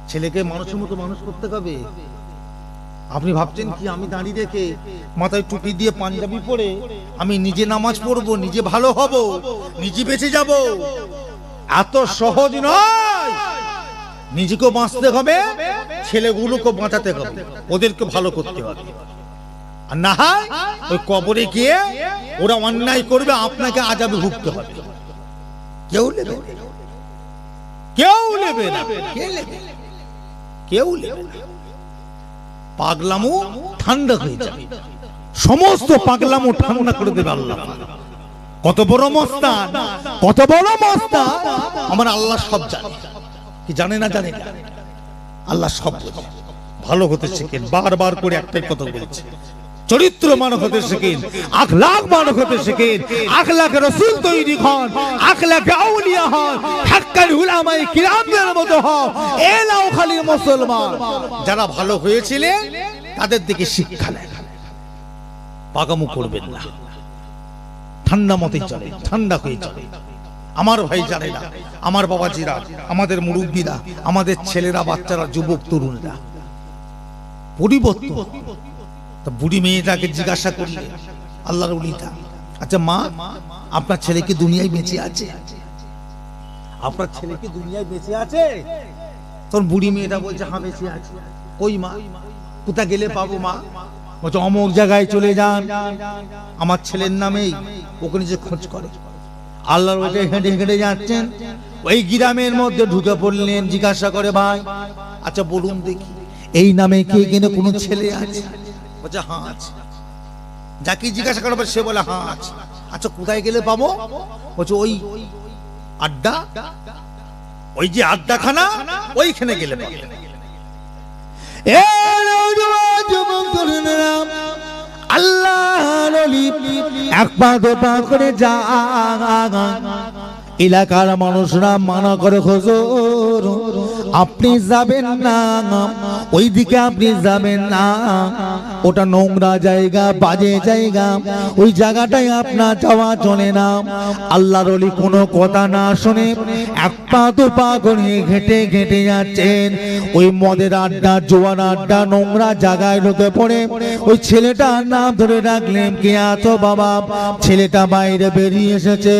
ছেলেকে মানুষের মতো মানুষ করতে হবে। আপনি ভাবছেন কি আমি দাঁড়িয়ে রেখে মাথায় টুপি দিয়ে পাঞ্জাবি পরে আমি নিজে নামাজ পড়বো, নিজে ভালো হব, নিজে বেঁচে যাব? এত সহজ নয়। নিজেকে বাঁচতে হবে, ছেলেগুলোকে বাঁচাতে হবে, ওদেরকে ভালো করতে হবে। আর না হয় ওই কবরে গিয়ে ওরা অন্যায় করবে, আপনাকে আযাবে ভুগতে হবে। কেউ নেবে না, কেউ নেবে না, কেউ নেবে না। পাগলামো ঠান্ডা হয়ে যাবে, সমস্ত পাগলামো ঠান্ডা করে দেবে আল্লাহ। কত বড় মস্তান, কত বড় মস্তান! আমার আল্লাহ সব জানে। কি জানে না? জানে না, আল্লাহ সব বোঝে। ভালো হতে শেখেন, বারবার করে একটাই কথা বলছি, চরিত্রমান হতে শেখেন, আখলাক মান হতে শেখেন, আখলাকে রাসূল তৈরি হন, আখলাকে আউলিয়া হন, হাক্কানি উলামায়ে কিরামদের মতো হন। এ নাও খালি মুসলমান, যারা ভালো হয়েছিলেন তাদের দিকে শিক্ষা নেন। পাগামু করবেন না, ঠান্ডা মতে চলে, ঠান্ডা হয়ে চলে। আমার ভাই জানে না, আমার বাবাজিরা, আমাদের মুরব্বীরা, আমাদের ছেলেরা, বাচ্চারা, যুবক তরুণরা পরিবর্তন। বুড়ি মেয়েটাকে জিজ্ঞাসা করলে আল্লাহর ওলিটা, আচ্ছা মা, আপনার ছেলে কি দুনিয়ায় বেঁচে আছে? আপনার ছেলে কি দুনিয়ায় বেঁচে আছে? তখন বুড়ি মেয়েটা বলছে হ্যাঁ বেঁচে আছে। কই মা? কোথা গেলে পাবো মা? বলছে অমুক জায়গায় চলে যান, আমার ছেলের নামেই ওখানে যে খোঁজ করে। আল্লাহর ওলিটা হেঁটে হেঁটে যাচ্ছেন, ওই গ্রামের মধ্যে ঢুকে পড়লেন। জিজ্ঞাসা করে ভাই, আচ্ছা বলুন দেখি এই নামে কি এখানে কোনো ছেলে আছে? বলছে হ্যাঁ আছে। যাকে জিজ্ঞাসা করবে সে বলে হ্যাঁ আছে। আচ্ছা কোথায় গেলে পাবো? বলছে ওই আড্ডা, ওই যে আড্ডাখানা, ওইখানে গেলে পাবো। আল্লাহর ওলি এক পা দু পা করে যা, এলাকার মানুষরা মানা করে হুজুর আপনি যাবেন না, ওইদিকে আপনি যাবেন না, ওটা নোংরা জায়গা, বাজে জায়গা, ওই জায়গাটায় আপনার যাওয়া চলে না। আল্লাহর ওলি কোনো কথা না শুনে এক পা দু পা করে ঘেটে ঘেটে যাচ্ছেন। ওই মদের আড্ডা, জোয়ার আড্ডা, নোংরা জায়গায় ঢুকে পড়ে ওই ছেলেটার নাম ধরে ডাকলেন, কে আছো বাবা? ছেলেটা বাইরে বেরিয়ে এসেছে।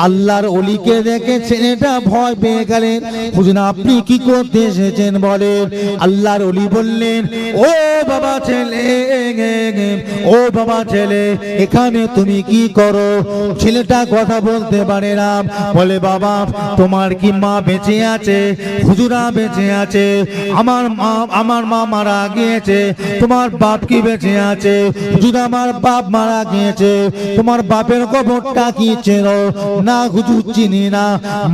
আল্লাহর ওলিকে দেখে ছেলেটা ভয় পেয়ে গেলেন। হুজুর আপনি কি করতে এসেছেন বলেন? আল্লাহর ওলি বললেন, ও বাবা ছেলে, ও বাবা ছেলে, এখানে তুমি কি করো? ছেলেটা কথা বলতে পারে না, বলে বাবা তোমার কি মা বেঁচে আছে? হুজুরা বেঁচে আছে। আমার মা মারা গিয়েছে। তোমার বাপ কি বেঁচে আছে? হুজুর আমার বাপ মারা গিয়েছে। তোমার বাপের কবরটা কি চেনো? না হুজুর চিনি না।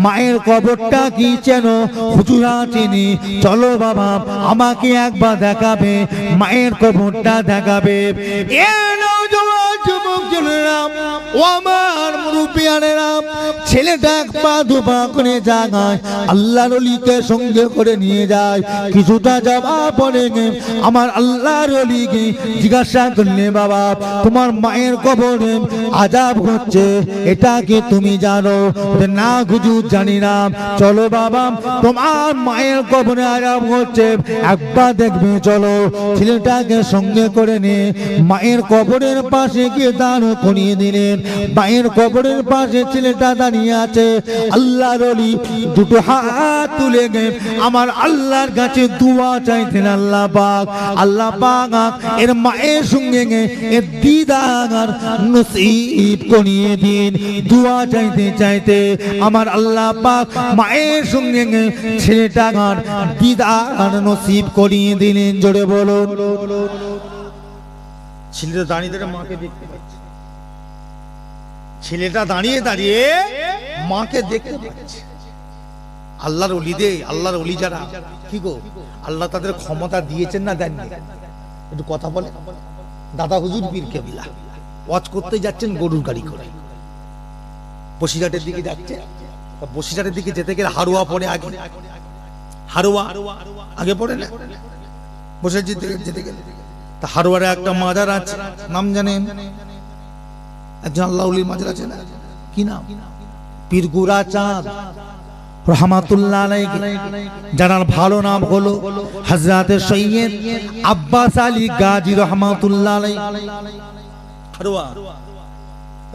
মায়ের কবরটা কি চেনো? হুজুরা চিনি। চলো বাবা আমাকে একবার দেখাবে, মায়ের কবরটা দেখাবে। ছেলেটা এক পা দু পা করে জাগায়, আল্লাহর ওলিকে সঙ্গে করে নিয়ে যায়। কিছুটা যাওয়ার পরে আমার আল্লাহর ওলিকে জিজ্ঞাসা করলে, বাবা তোমার মায়ের কবরে আযাব হচ্ছে, এটা কি তুমি জানো? না হুজুর জানি না। চলো বাবা তোমার মায়ের কবরে আযাব হচ্ছে, একবার দেখবে চলো। ছেলেটাকে সঙ্গে করে নিয়ে মায়ের কবরের পাশে গিয়ে দাঁড় করিয়ে দিলেন। মায়ের কবরের পাশে ছেলেটা দাঁড়িয়ে আছে। আল্লাহর ওলি দুটো হাত তুলে গিয়ে আমার আল্লাহর কাছে দোয়া চাইতেন, আল্লাহ পাক, আল্লাহ পাক এর মায়ের সঙ্গে এর দিদার নসিব করিয়ে দিন। দোয়া চাইতে চাইতে আমার আল্লাহ পাক মায়ের সঙ্গে ছেলেটার দিদার নসিব করিয়ে দিলেন। জোরে বলুন। ছেলেটা দাঁড়িয়ে দাঁড়িয়ে মাকে দেখতে পাচ্ছে। ছেলেটা দাঁড়িয়ে দাঁড়িয়ে মাকে দেখতে পাচ্ছে। আল্লাহর ওলিদের, আল্লাহর ওলি যারা, কি গো আল্লাহ তাদের ক্ষমতা দিয়েছেন না দেননি? একটু কথা বলে। দাদা হুজুর পীর কেবলা ওয়াজ করতে যাচ্ছেন গরুর গাড়ি করে, বসিরহাটের দিকে যাচ্ছে। বসিরহাটের দিকে যেতে গেলে হারোয়া পড়ে আগে, হারোয়া আগে পড়ে না বসিরহাট যেতে গেলে। তা হারোয়ারে একটা মাজার আছে, নাম জানেন? একজন আল্লাহ ওলির মাজার আছে না, কি নাম? পীর গোরা চাঁদ। রহমাতুল্লাহ আলাইহি, যার ভালো নাম হলো হযরত সৈয়দ আব্বাস আলী গাজী রহমাতুল্লাহ আলাইহি।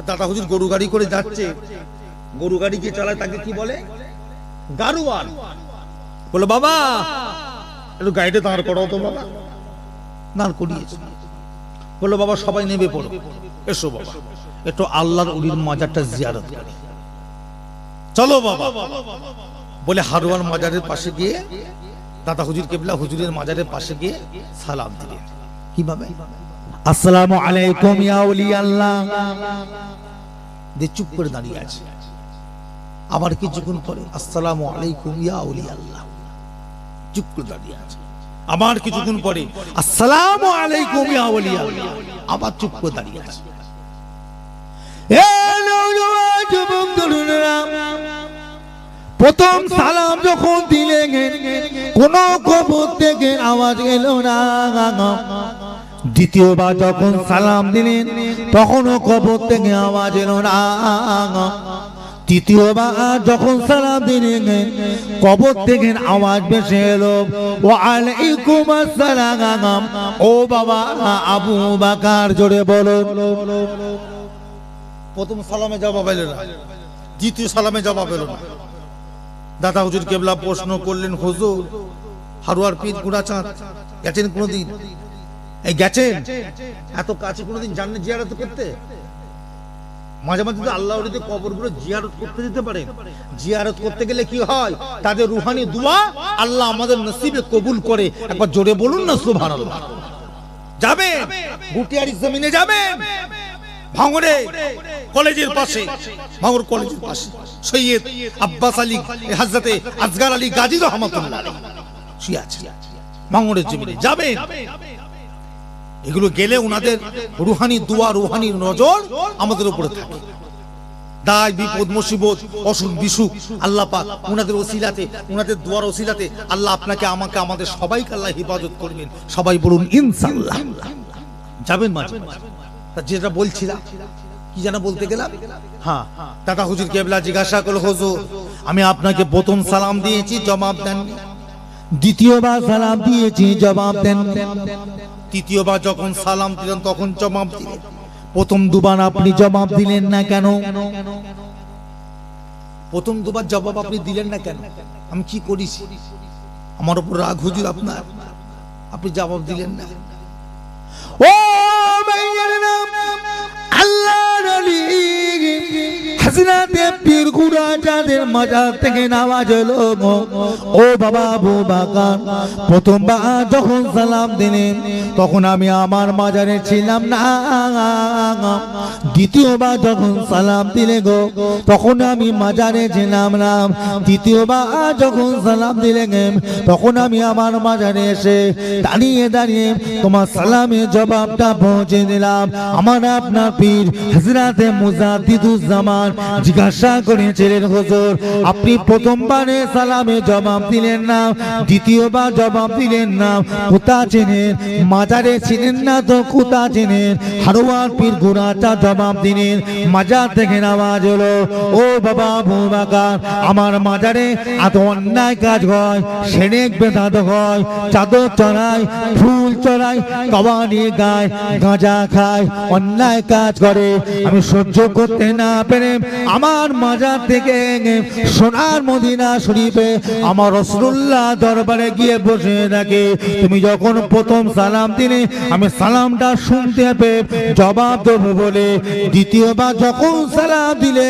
দাদা হুজুর গরু গাড়ি করে যাচ্ছে, গরু গাড়ি যে চালায় তাকে কি বলে? গাড়ুয়ান। বলে বাবা একটু গাড়িটা দাঁড় করাও তো বাবা। দাঁড় করিয়েছে। বললো বাবা সবাই নেমে পড়ো, এসো বাবা একটু আল্লাহর ওলির মাজারটা জিয়ারত করি। চলো বাবা বলে হারওয়ান মাজারের পাশে গিয়ে দাদা হুজুর কেবলা হুজুরের মাজারের পাশে গিয়ে সালাম দিলেন। কিভাবে? আসসালামু আলাইকুম ইয়া ওলি আল্লাহ। দিয়ে চুপ করে দাঁড়িয়ে আছে। আবার কিছুক্ষণ পরে আসসালামু আলাইকুম ইয়া ওলি আল্লাহ, চুপ করে দাঁড়িয়ে আছে। আবার কিছুক্ষণ পরে আসসালামু আলাইকুম ইয়া ওলি আল্লাহ, আবার চুপ করে দাঁড়িয়ে আছে। প্রথম সালাম যখন দিলেন কোন কবর থেকে আওয়াজ এলো না। দ্বিতীয়বার যখন সালাম দিলেন তখনও কবর থেকে আওয়াজ এলো না। তৃতীয়বার যখন সালাম দিলেন কবর থেকে আওয়াজ ভেসে এলো ওয়া আলাইকুম আসসালাম। ও বাবা আবু বকর, জোরে বলো। প্রথম সালামে জবাব এলো না, দ্বিতীয় সালামে জবাব এলো না। দাদা হুজুর কেবলা প্রশ্ন করলেন, হুজুর হারোয়ার পীর গুড়াচাঁদ গেছেন কোনদিন? এই গেছেন? এত কাছে কোনদিন জানলে জিয়ারত করতে? মাঝে মাঝে তো আল্লাহ ওলিদের কবরগুলো জিয়ারত করতে যেতে পারে। জিয়ারত করতে গেলে কি হয়? তাদের রুহানি দোয়া আল্লাহ আমাদের নসিবে কবুল করে। একবার জোরে বলুন না সুবহানাল্লাহ। যাবেন গুটিয়ারি জমিনে, যাবেন ভাঙড়ে কলেজের পাশে, ভাঙড় কলেজের পাশে সৈয়দ আব্বাস আলী হযরতে আসগর আলী গাজী রহমাতুল্লাহ আলাইহি শুয়ে আছে ভাঙড়ের জমিনে। যাবেন, এগুলো গেলে ওনাদের রুহানি দোয়া, রুহানি নজর আমাদের উপরে থাকে। দায় বিপদ মুসিবত অসুখ বিসুখ আল্লাহ পাক ওনাদের ওসিলাতে, ওনাদের দোয়ার ওসিলাতে আল্লাহ আপনাকে আমাকে আমাদের সবাইকে আল্লাহ হিফাজত করবেন। সবাই বলুন ইনশাআল্লাহ। যাবেন মাঝে মাঝে। যেটা বলছিলাম, কি যেন বলতে গেলাম? হ্যাঁ, দাদা হুজুর কেবলা জিজ্ঞাসা করল, হুজুর আমি আপনাকে প্রথম সালাম দিয়েছি জবাব দেন, দ্বিতীয়বার সালাম দিয়েছি জবাব দেন, তৃতীয়বার যখন সালাম দিলেন তখন জবাব দিলেন, প্রথম দুবার আপনি জবাব দিলেন না কেন? প্রথম দুবার জবাব আপনি দিলেন না কেন? আমি কি করেছি? আমার উপর রাগ হুজুর আপনার, আপনি জবাব দিলেন না। ও আল্লাহর ওলি হযরত পীর গুড়াচাঁদের মাজার থেকে আওয়াজ এলো, ও বাবা আবু বকর, প্রথমবার যখন সালাম দিলেন তখন আমি আমার মাজারে ছিলাম না। দ্বিতীয়বার যখন সালাম দিলে গো তখন আমি মাজারে ছিলাম না। তৃতীয়বার যখন সালাম দিলে তখন আমি আমার মাজারে এসে দাঁড়িয়ে দাঁড়িয়ে তোমার সালামের জবাবটা পৌঁছে দিলাম। আমার আপনার পীর হযরতে মুজাদ্দিদুজ্জামান জিজ্ঞাসা করেছিলেন, হুজুর আপনি প্রথমবারে সালামে জবাব দিলেন না, দ্বিতীয়বার জবাব দিলেন না, কোথা চেনেন? মাজারে ছিলেন না তো কোথা চেনেন? হারওয়ার পীর গুড়াচাঁদ জবাব দিলেন, মাজার থেকে আওয়াজ হলো, ও বাবা আবু বকর, আমার মাজারে এত অন্যায় কাজ হয়, সেরেক বেদাত হয়, চাদর চড়ায়, ফুল চড়ায়, কাওয়ানি গায়, গাঁজা খায়, অন্যায় কাজ করে। আমি সহ্য করতে না পেরে আমার মাজার থেকে সোনার মদিনা শরীফে আমার রাসূলুল্লাহ দরবারে গিয়ে বসে থাকি। তুমি যখন প্রথম সালাম দিলে আমি সালামটা শুনতে পেয়ে জবাব দেব বলে, দ্বিতীয়বার যখন সালাম দিলে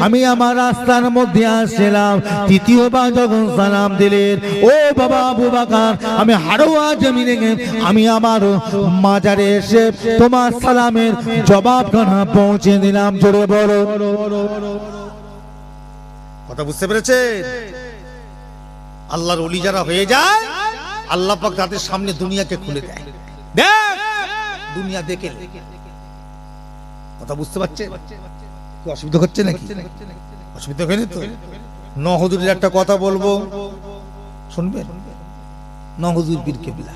আমি আমার রাস্তার মধ্যে আসছিলাম, তৃতীয়বার যখন সালাম দিলেন ও বাবা আবু বকর, আমি হারোয়া জমিনে আমি আমার মাজারে এসে তোমার সালামের জবাবখানা পৌঁছে দিলাম। জোরে বলো। কথা বুঝতে পেরেছে? আল্লাহর ওলি যারা হয়ে যায় আল্লাহ পাক তাদের সামনে দুনিয়াকে খুলে দেয়। দেখ দুনিয়া দেখে। কথা বুঝতে পারছে? কি অসুবিধা হচ্ছে নাকি? অসুবিধা হয়নি তো? নহজুরের একটা কথা বলবো, শুনবেন? নহজুর পীর কেবলা,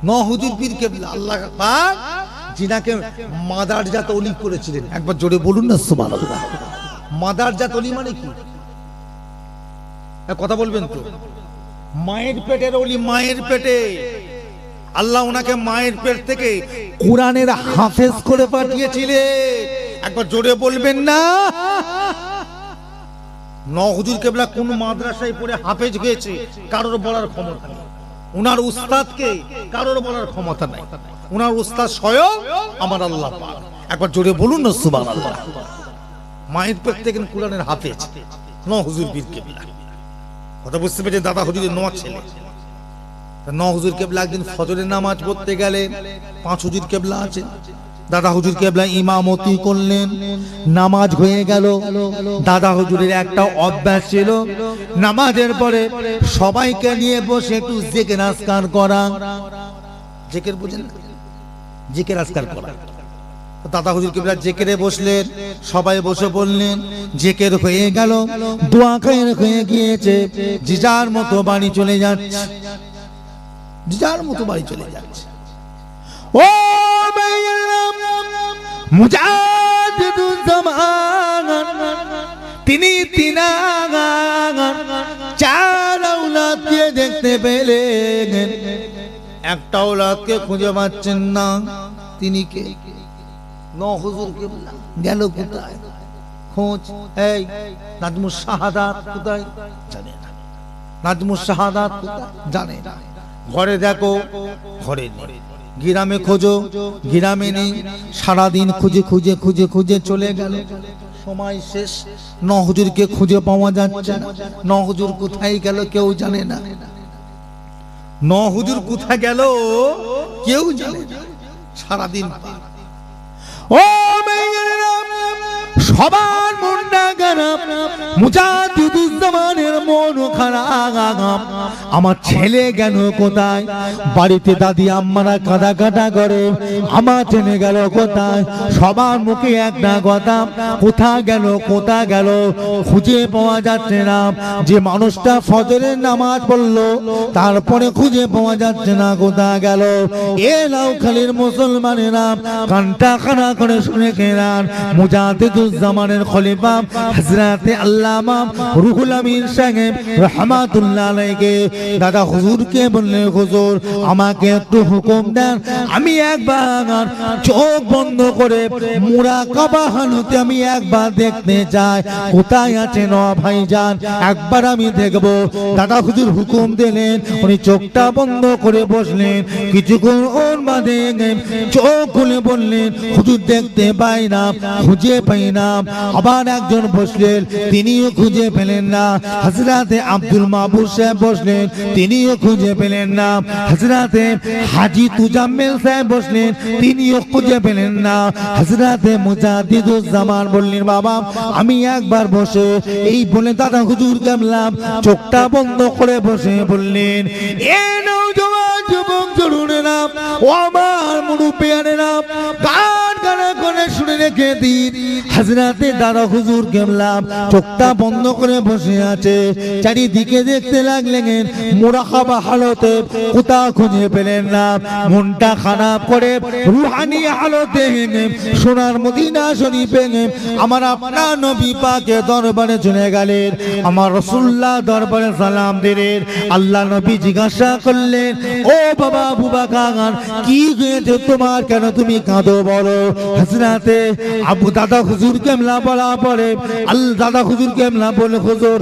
নহজুর পীর কেবলা আল্লাহ পাক যিনাকে মাদারজাত ওলি করেছিলেন। একবার জোরে বলুন না সুবহানাল্লাহ। মাদারজাত ওলি মানে কি? কথা বলবেন তো? মায়ের পেটের ওলি, মায়ের পেটে আল্লাহ ওনাকে মায়ের পেট থেকে কোরআনের হাফেজ করে পাঠিয়েছিলে। একবার জোরে বলবেন না? হুজুর কেবলা কোন মাদ্রাসায় পড়ে হাফেজ হয়েছে কারোর বলার ক্ষমতা নেই। উনার উস্তাদকে কারোর বলার ক্ষমতা নাই। উনার উস্তাদ স্বয়ং আমার আল্লাহ পাক। একবার জোরে বলুন না সুবহানাল্লাহ। মায়ের পেট থেকে কোরআনের হাফেজ হুজুর পীর কেবলা। কথা বুঝতে পেরেছেন? দাদা হুজুরের নয় ছেলে। হুজুর কেবলা একদিন ফজরের নামাজ পড়তে গেলেন। 5 হুজুর কেবলা আছে। দাদা হুজুর কেবলা ইমামতি করলেন। নামাজ হয়ে গেল। দাদা হুজুরের একটা অভ্যাস ছিল, নামাজের পরে সবাইকে নিয়ে বসে একটু জিকির আজকার করা। জিকির বুঝেন? জিকির আজকার করা। দাদা হুজুর কেবলা জিকিরে বসলেন, সবাই বসে পড়লেন। জিকির হয়ে গেল, দোয়া খায়ের হয়ে গিয়েছে। যার মতো বাড়ি চলে যাচ্ছে, যার মতো বাড়ি চলে যাচ্ছে। ও মুজাদ্দিদুজ্জামান, তিনি চার আওলাদকে দেখতে পেলেন, একটা আওলাদকে খুঁজে পাচ্ছেন না। তিনি কে? হুজুর কেবলা। গেল কোথায়? খোঁজ। এই নাজমুস শাহাদাত কোথায়? জানে না। নাজমুস শাহাদাত কোথায়? জানে না। ঘরে দেখো, ঘরে নেই। গ্রামে খোঁজো, গ্রামে নেই। সারাদিন খুঁজে খুঁজে খুঁজে খুঁজে চলে গেল। সময় শেষ, হুজুরকে খুঁজে পাওয়া যাচ্ছে না। হুজুর কোথায় গেল কেউ জানে না। হুজুর কোথায় গেল কেউ জানে না। সারাদিন ও সবার মনটা খারাপ, মুজাদ্দিদুজ্জামানের মন খারাপ। আমার ছেলে গেল কোথায়? বাড়িতে দাদি আম্মারা কাঁদা কাটা করে, আমার ছেলে গেল কোথায়? সবার মুখে একটা কথা, কোথা গেল কোথা গেল, খুঁজে পাওয়া যাচ্ছে না। যে মানুষটা ফজরের নামাজ পড়লো তারপরে খুঁজে পাওয়া যাচ্ছে না, কোথা গেল? এ লাউখালীর মুসলমানেরা কানটা খাড়া করে শুনে গেলেন। মুজাদ্দিদুজ্জামানের খলিফা হযরতে আল্লামা রুহুল আমিন সাহেব রাহমাতুল্লাহ আলাইহি দাদা হুজুরকে বললেন, হুজুর আমাকে একটু হুকুম দেন, আমি একবার চোখ বন্ধ করে মুরাকাবা হালতে আমি একবার দেখতে চাই, কোথায় আছেন ভাইজান, একবার আমি দেখব। দাদা হুজুর হুকুম দিলেন, উনি চোখটা বন্ধ করে বসলেন। কিছুক্ষণ বাদে চোখ খুলে বললেন, হুজুর দেখতে পাই না, খুঁজে পাই না। আবার একজন বসলেন, তিনিও খুঁজে পেলেন না। হযরতে আব্দুল মাহবুব সাহেব বসলেন, তিনিও খুঁজে পেলেন না। হযরতে হাজী তুজাম্মেল সাহেব বসলেন, তিনিও খুঁজে পেলেন না। হযরতে মুজাদ্দিদুজ্জামান বললেন, বাবা আমি একবার বসে, এই বলে দাদা হুজুর কেবলা চোখটা বন্ধ করে বসে বললেন, এ নওজোয়ান যুবক তরুণেরা, ও আমার মুরব্বিয়ানেরা, গান গানা করে শুনে রেখে দিন। হযরতে দাদা হুজুর কেবলা চোখটা বন্ধ করে বসে আছে। চারিদিকে দেখতে লাগলেন, মুরাকাবা হালতে কোথাও খুঁজে পেলেন না। মনটা খারাপ করে রুহানি হালতে সোনার মদিনা শরীফে আমার আপনার নবী পাকের দরবারে চলে গেলেন। আমার রাসূলুল্লাহ দরবারে সালাম দিলেন। আল্লাহ নবী জিজ্ঞাসা করলেন, ও বাবা আবু বকর, কি হয়েছে তোমার, কেন তুমি কাঁদো বলো? হযরতে আবু দাদা হুজুর কেবলা বলা পড়ে, আল্লাহ দাদা হুজুর কেবলা বলে, হুজুর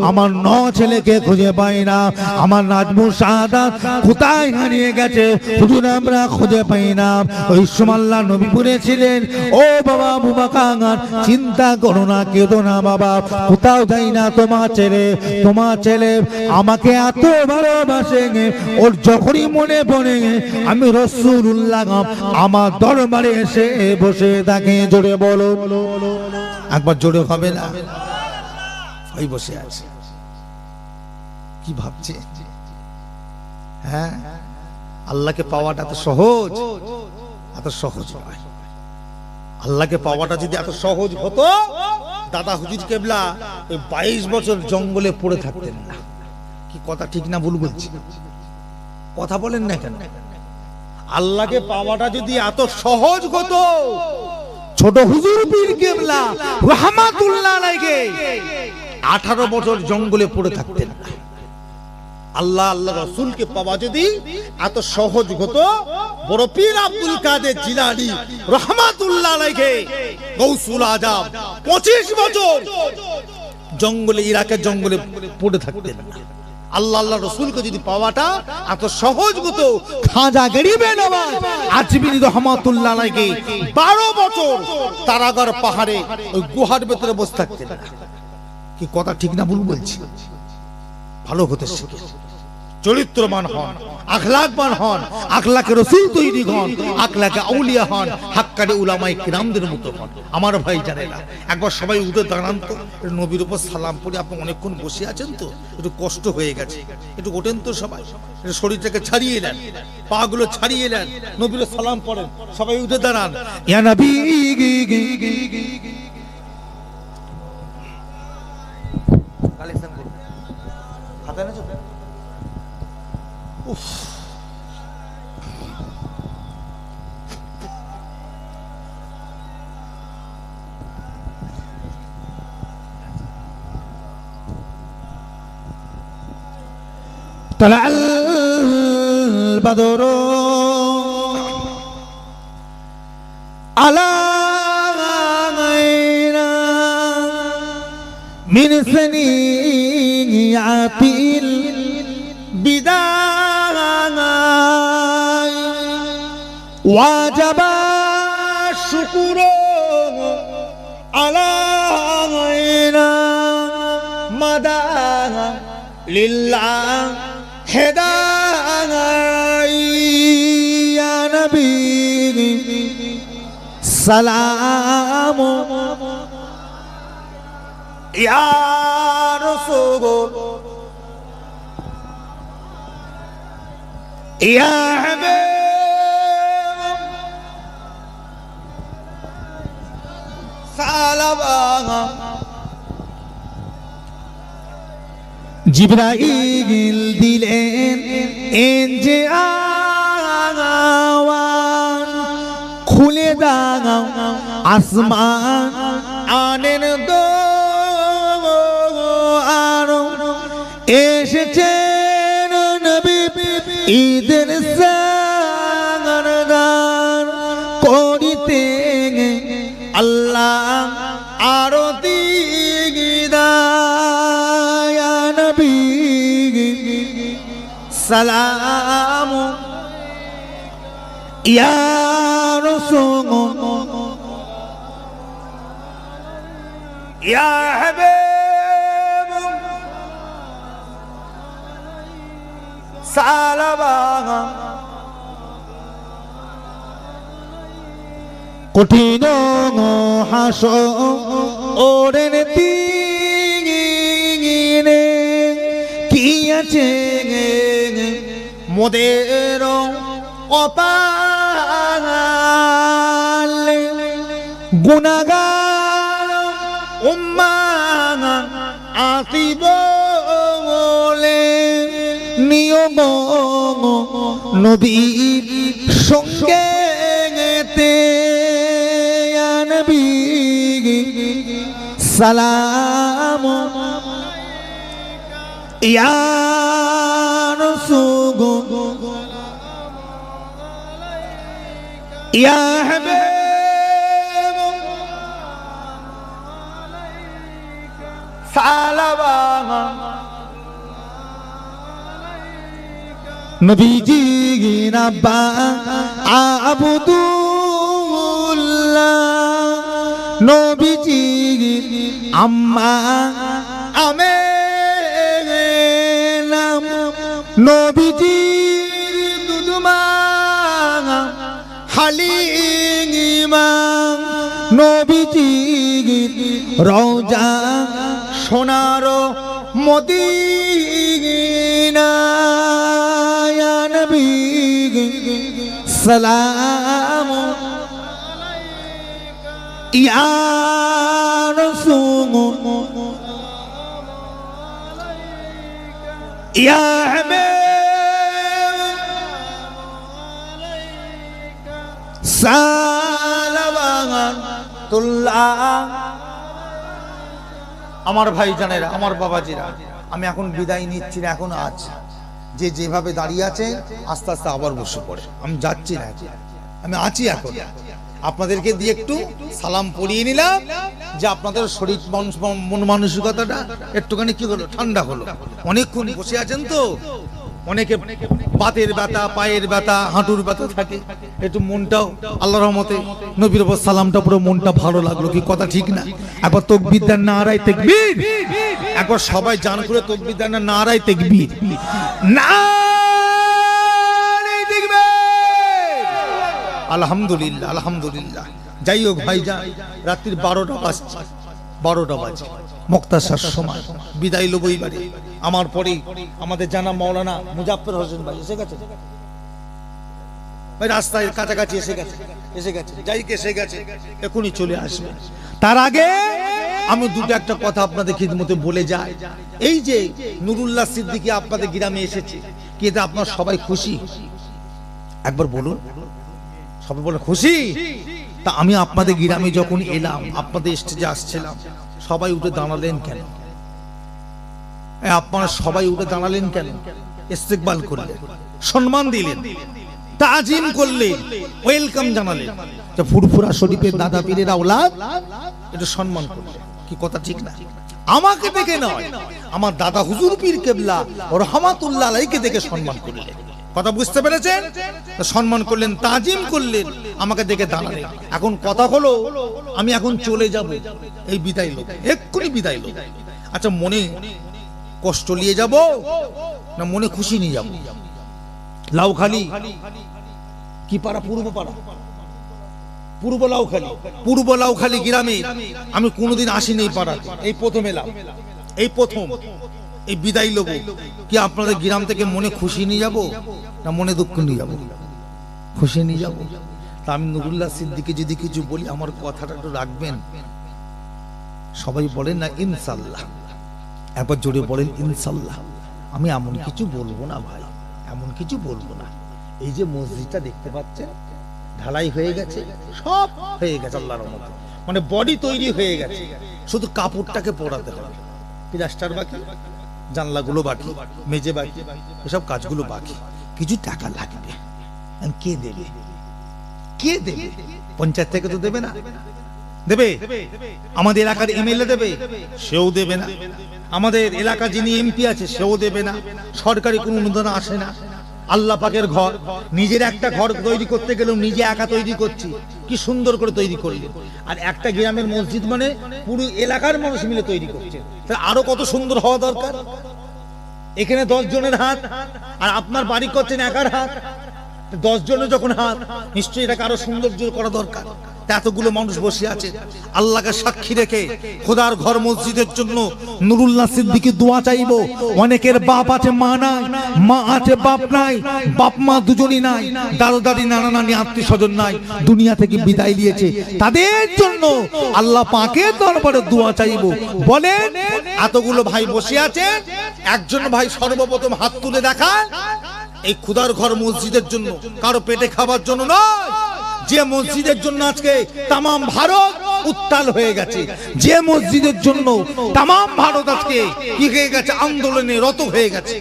আমার 9 ছেলেকে খুঁজে পাই না, আমার নাজমুস শাহাদাত কোথায় হারিয়ে গেছে, হুজুর আমরা খুঁজে পাই না। ওই সময় আল্লাহ নবী বলেছিলেন, ও বাবা আবু বকর চিন্তা করো না, কেঁদো না বাবা, কোথাও যাই না। তোমার ছেলে আমাকে এত ভালোবাসে, ওর যখনই মনে পড়ে আমি রাসূলুল্লাহ আমার দরবারে এসে বসে থাকে। জোরে বলো, একবার জোরে হবে না? ওই বসে আছে, কি ভাবছে? হ্যাঁ, আল্লাহকে পাওয়াটা এত সহজ? এত সহজ নয়। আল্লাহকে পাওয়াটা যদি এত সহজ হতো, দাদা হুজুর কেবলা 22 বছর জঙ্গলে পড়ে থাকতেন না। কি কথা ঠিক না ভুল বলছি? কথা বলেন না কেন? আল্লাহকে পাওয়াটা যদি এত সহজ হতো, ছোট হুজুর পীর কেবলা রাহমাতুল্লাহ আলাইহি 18 বছর জঙ্গলে পড়ে থাকতেন না। আল্লাহ আল্লাহ রাসূলকে পাওয়া যদি এত সহজ হতো, বড় পীর আব্দুল কাদের জিলানী রাহমাতুল্লাহ আলাইহি গৌসুল আজম 25 বছর জঙ্গলে, ইরাকের জঙ্গলে পড়ে থাকতেন না। আল্লাহ আল্লাহ রাসূলকে যদি পাওয়াটা এত সহজ হতো, খাজা গরিবে নওয়াজ আজমিরি রাহমাতুল্লাহ আলাইহি 12 বছর তারাগড় পাহাড়ে ওই গুহার ভিতরে বসে থাকতেন না। কি কথা ঠিক না ভুল বলছি? ভালো হতে শিখে চরিত্রবান হন, আখলাকবান হন, আখলাকে রাসূল তৈরি হন, আখলাকে আউলিয়া হন, হাক্কানি উলামায়ে কিরামদের মতো হন। আমার ভাই জানেনা, একবার সবাই উঠে দাঁড়ান তো, নবীর উপর সালাম পড়ে। আপনি অনেকক্ষণ বসে আছেন তো, একটু কষ্ট হয়ে গেছে, একটু ওঠেন তো সবাই, একটু শরীরটাকে ছাড়িয়ে নেন, পা গুলো ছাড়িয়ে নেন, নবীর সালাম পড়েন, সবাই উঠে দাঁড়ান। ইয়া নবী কালেকশন করুন, হাতে না চোখ। طلع البدر علينا من ثنيات البداية وجب الشكر علينا مدى لله هدايا يا نبي سلام يا رسول يا حبيب سلام জিবরাইল দিলেন এনজে আওয়ান, খুলে দাও আসমান আনেন দোয়ার, এসেছেন নবী ঈদের সাগরদান করিতে আল্লাহ আরতি سلام يا رسول يا حبيب سلام কঠিন হাসরের দিনে কি আছে মোদের কপালে, গুনাহগার উম্মাহ আসিব বলে নিয়ম নবীর সঙ্গে ইয়া নবী সালাম ইয়া رسول يا حبيب سلام نبيجي نبا عبد الله نبيجي أما أمين নবীজির দুধমা হালিমা, নবীজির রওজা সোনার মদিনা ইয়া নবী সালাম ইয়া রাসূল ইয়া হাবিব সালাওয়াতুল্লাহ আমার ভাইজানেরা, আমার বাবাজিরা, আমি এখন বিদায় নিচ্ছি না, এখন আছে যে যেভাবে দাঁড়িয়ে আছে আস্তে আস্তে আবার বসে পড়ে। আমি যাচ্ছি না, আমি আছি এখন। আপনাদেরকে দিয়ে একটু সালাম পড়িয়ে নিলাম যে আপনাদের শরীর মন মানসিকতাটা একটুখানি কি হলো, ঠান্ডা হলো। অনেকক্ষণ বসে আছেন তো, অনেকে বাতের ব্যথা, পায়ের ব্যথা, হাঁটুর ব্যথা থাকে, একটু মনটাও আল্লাহর রহমতে নবীর উপর সালামটা পুরো মনটা ভালো লাগলো। কি কথা ঠিক না? একবার তাকবীর দেন, নারায়ে তাকবীর। একবার সবাই জান করে তাকবীর দেন, নারায়ে তাকবীর, নারায়ে তাকবীর। আলহামদুলিল্লাহ, আলহামদুলিল্লাহ। যাই হোক ভাইজান, রাত্রির 12টা বাজছে, 12টা বাজে, মুক্তাসার সময় বিদায় লব এবারে। আমার পরে আমাদের জানা মাওলানা মুজাফফর হোসেন ভাই এসে গেছে ভাই, রাস্তায় কাছাকাছি এসে গেছে, যাই এসে গেছে, এখনই চলে আসবে। তার আগে আমি দুটো একটা কথা আপনাদের খিদমতে বলে যাই। এই যে নুরুল্লাহ সিদ্দিকী আপনাদের গ্রামে এসেছে, কি এটা আপনারা সবাই খুশি? একবার বলুন, সবাই বলে খুশি? তা আমি আপনাদের গ্রামে যখন এলাম, আপনাদের স্টেজে আসছিলাম, সবাই উঠে দাঁড়ালেন কেন? আপনারা সবাই উঠে দাঁড়ালেন কেন? ইস্তেকবাল করলেন, সম্মান দিলেন, তাজিম করলেন, ওয়েলকাম জানালেন। যে ফুরফুরা শরীফের দাদা পীরের আওলাদ, এটা সম্মান করলেন। কি কথা ঠিক না? আমাকে দেখে নয়, আমার দাদা হুজুর পীর কেবলা রহমাতুল্লাহ আলাইহিকে দেখে সম্মান করলেন। কথা বুঝতে পেরেছেন? সম্মান করলেন, তাজিম করলেন, আমাকে দেখে দাঁড়ালেন। এখন কথা হলো, আমি এখন চলে যাব, এই বিদায় লোক, এক্ষুনি বিদায় লোক। আচ্ছা, মনে কষ্ট নিয়ে যাব না মনে খুশি নিয়ে যাব? লাউখালি কি পাড়া? পূর্ব লাউখালি গ্রামে আমি কোনোদিন আসিনি এই পাড়াতে, এই প্রথম এলাম, এই প্রথম এই বিদায় লোক। কি আপনাদের গ্রাম থেকে মনে খুশি নিয়ে যাব না মনে দুঃখ নিয়ে যাব? খুশি নিয়ে যাব। তা আমি নুরুল্লাহ সিদ্দিকী যদি কিছু বলি, আমার কথাটা একটু রাখবেন। সবাই বলেন না ইনশাআল্লাহ, একবার জোরে বলেন ইনশাআল্লাহ। আমি এমন কিছু বলবো না ভাই, এমন কিছু বলবো না। এই যে মসজিদটা দেখতে পাচ্ছেন, ঢালাই হয়ে গেছে, সব হয়ে গেছে আল্লাহর রহমতে, মানে বডি তৈরি হয়ে গেছে, শুধু কাপড়টাকে পরাতে হবে। প্লাস্টার বাকি, জানলাগুলো বাকি, মেঝে বাকি, এসব কাজগুলো বাকি। কিছু টাকা লাগবে। কে দেবে? কে দেবে? পঞ্চায়েত থেকে তো দেবে না। দেবে? আমাদের এলাকার এমএলএ দেবে? সেও দেবে না। আমাদের এলাকা যিনি এমপি আছে সেও দেবে না। সরকারি কোনো অনুদান আসে না। আল্লাহ পাকের ঘর, নিজের একটা ঘর তৈরি করতে গেলেও নিজে একা তৈরি করছি, কি সুন্দর করে তৈরি করলেন। আর একটা গ্রামের মসজিদ মানে পুরো এলাকার মানুষ মিলে তৈরি করছে, তাহলে আরো কত সুন্দর হওয়া দরকার। এখানে 10 জনের হাত, আর আপনার বাড়ি করছেন একার হাত, 10 জনের যখন হাত, নিশ্চয়ই এটাকে আরো সৌন্দর্য করা দরকার। এতগুলো মানুষ বসে আছে, আল্লাহকে সাক্ষী রেখে খোদার ঘর মসজিদের জন্য নুরুল্লাহ সিদ্দিকী দোয়া চাইবো। অনেকের বাপ আছে, মা নাই, মা আছে, বাপ নাই, বাপ মা দুজনই নাই, দাদু দাদি নানা নানি আত্মীয় স্বজন নাই, দুনিয়া থেকে বিদায় নিয়েছে, তাদের জন্য আল্লাহ পাকের দরবারে দোয়া চাইবো। বলেন, এতগুলো ভাই বসে আছে, একজন ভাই সর্বপ্রথম হাত তুলে দেখায়। এই খোদার ঘর মসজিদের জন্য, কারো পেটে খাবার জন্য নয়, যে মসজিদের জন্য আজকে তামাম ভারত উত্তাল হয়ে গেছে, যে মসজিদের জন্য তামাম ভারত আজকে কি হয়ে গেছে, আন্দোলনে রত হয়ে গেছে,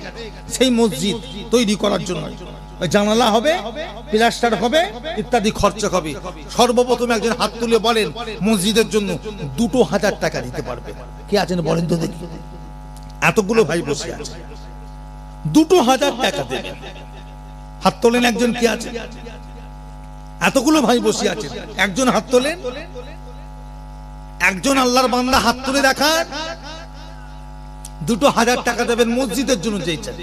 সেই মসজিদ তৈরি করার জন্য জানালা হবে, প্লাস্টার হবে, ইত্যাদি খরচা হবে। সর্বপ্রথম একজন হাত তুলে বলেন মসজিদের জন্য 2000 টাকা দিতে পারবে? কে আছেন বলেন তো দেখি? এতগুলো ভাই বসে আছে, 2000 টাকা দেবে। হাত তোলেন একজন, কি আছে? এতগুলো ভাই বসে আছেন, একজন হাত তোলেন। একজন আল্লাহর বান্দা হাত তুলে দেখান, 2000 টাকা দেবেন মসজিদের জন্য, যেই চাই।